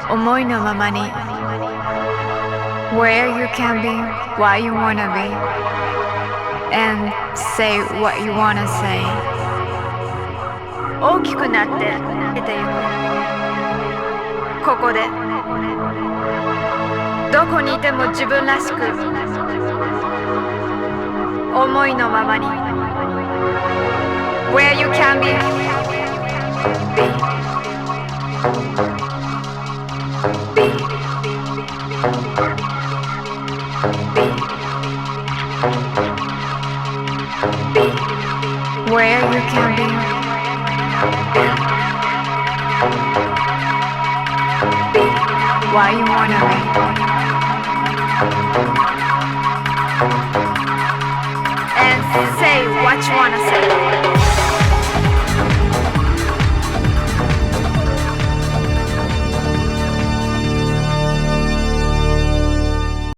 思いのままに Where you can be, what you wanna be And say what you wanna say 大きくなって出てゆくここでどこにいても自分らしく思いのままに Where you can be, be Where you can be, be why you wanna be, and say what you wanna say.